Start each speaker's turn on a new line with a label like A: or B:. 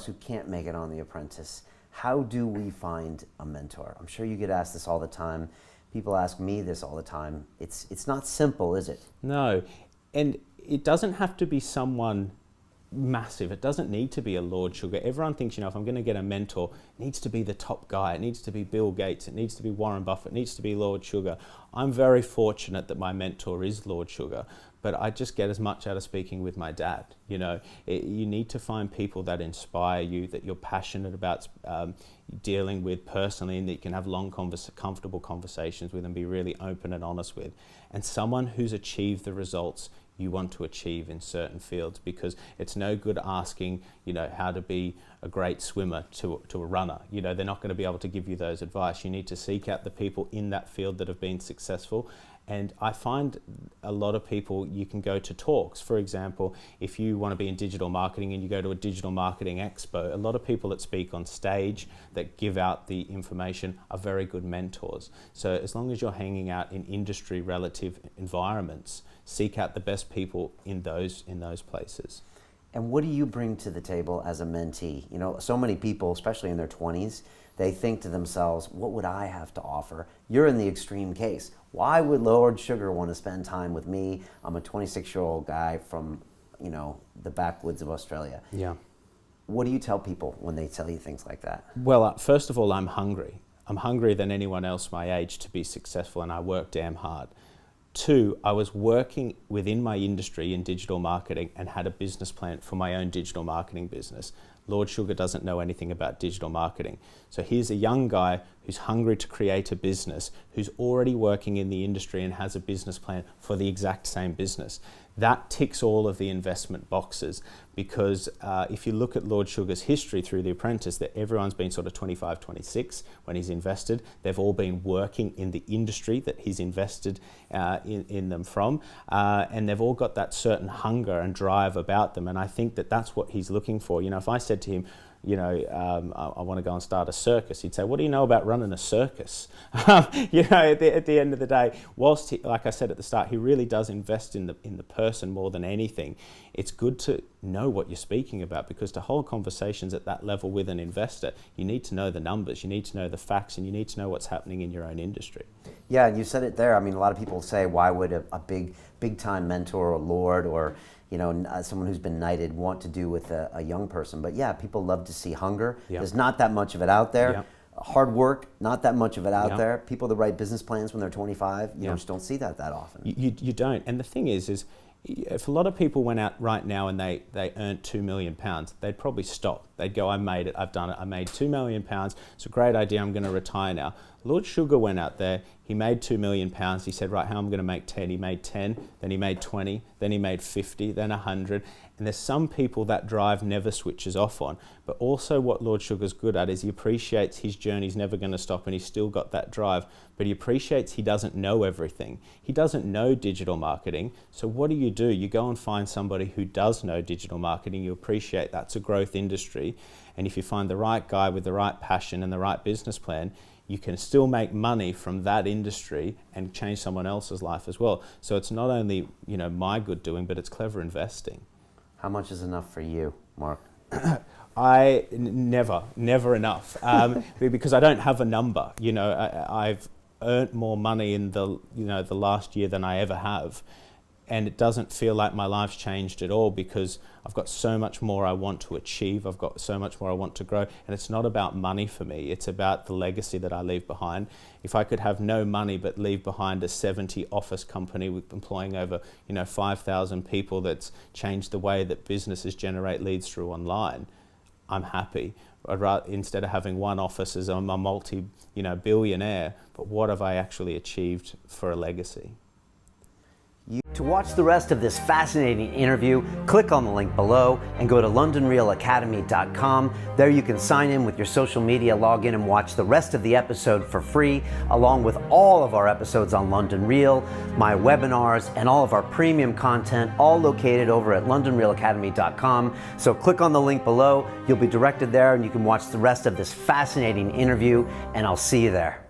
A: us who can't make it on The Apprentice, how do we find a mentor? I'm sure you get asked this all the time. People ask me this all the time. It's not simple, is it?
B: No, and it doesn't have to be someone massive. It doesn't need to be a Lord Sugar. Everyone thinks, if I'm going to get a mentor, it needs to be the top guy. It needs to be Bill Gates. It needs to be Warren Buffett. It needs to be Lord Sugar. I'm very fortunate that my mentor is Lord Sugar, but I just get as much out of speaking with my dad. You need to find people that inspire you, that you're passionate about dealing with personally, and that you can have long, comfortable conversations with and be really open and honest with. And someone who's achieved the results you want to achieve in certain fields, because it's no good asking, how to be a great swimmer to a runner. They're not going to be able to give you those advice. You need to seek out the people in that field that have been successful. And I find a lot of people, you can go to talks. For example, if you want to be in digital marketing and you go to a digital marketing expo, a lot of people that speak on stage, that give out the information, are very good mentors. So as long as you're hanging out in industry relative environments, seek out the best people in those places.
A: And what do you bring to the table as a mentee? So many people, especially in their 20s, they think to themselves, what would I have to offer? You're in the extreme case. Why would Lord Sugar want to spend time with me? I'm a 26-year-old guy from, the backwoods of Australia.
B: Yeah.
A: What do you tell people when they tell you things like that?
B: Well, first of all, I'm hungry. I'm hungrier than anyone else my age to be successful, and I work damn hard. 2, I was working within my industry in digital marketing and had a business plan for my own digital marketing business. Lord Sugar doesn't know anything about digital marketing. So here's a young guy who's hungry to create a business, who's already working in the industry and has a business plan for the exact same business. That ticks all of the investment boxes, because if you look at Lord Sugar's history through The Apprentice, that everyone's been sort of 25, 26 when he's invested. They've all been working in the industry that he's invested in them from, and they've all got that certain hunger and drive about them. And I think that that's what he's looking for. If I said to him, I want to go and start a circus, he'd say, what do you know about running a circus? At the end of the day, whilst he, like I said at the start, he really does invest in the person more than anything. It's good to know what you're speaking about, because to hold conversations at that level with an investor, you need to know the numbers, you need to know the facts, and you need to know what's happening in your own industry.
A: Yeah, and you said it there. I mean, a lot of people say, why would a big time mentor or Lord or someone who's been knighted want to do with a young person? But yeah, people love to see hunger.
B: Yep.
A: There's not that much of it out there.
B: Yep.
A: Hard work, not that much of it out
B: Yep.
A: there. People that write business plans when they're 25, you
B: Yep.
A: just don't see that often.
B: You don't. And the thing is if a lot of people went out right now and they earned £2 million, they'd probably stop. They'd go, I made it, I've done it, I made £2 million, it's a great idea, I'm going to retire now. Lord Sugar went out there, he made £2 million, he said, right, how am I going to make 10? He made 10, then he made 20, then he made 50, then 100. And there's some people that drive never switches off on. But also what Lord Sugar's good at is he appreciates his journey's never going to stop, and he's still got that drive. But he appreciates he doesn't know everything. He doesn't know digital marketing. So what do? You go and find somebody who does know digital marketing. You appreciate that's a growth industry. And if you find the right guy with the right passion and the right business plan, you can still make money from that industry and change someone else's life as well. So it's not only my good doing, but it's clever investing.
A: How much is enough for you, Mark?
B: Never enough, because I don't have a number. I've earned more money in the last year than I ever have, and it doesn't feel like my life's changed at all, because I've got so much more I want to achieve. I've got so much more I want to grow, and it's not about money for me. It's about the legacy that I leave behind. If I could have no money but leave behind a 70 office company with employing over 5,000 people that's changed the way that businesses generate leads through online, I'm happy. Instead of having one office as I'm a multi-billionaire, but what have I actually achieved for a legacy?
A: To watch the rest of this fascinating interview, click on the link below and go to londonrealacademy.com. There you can sign in with your social media, log in and watch the rest of the episode for free, along with all of our episodes on London Real, my webinars, and all of our premium content, all located over at londonrealacademy.com. So click on the link below, you'll be directed there, and you can watch the rest of this fascinating interview, and I'll see you there.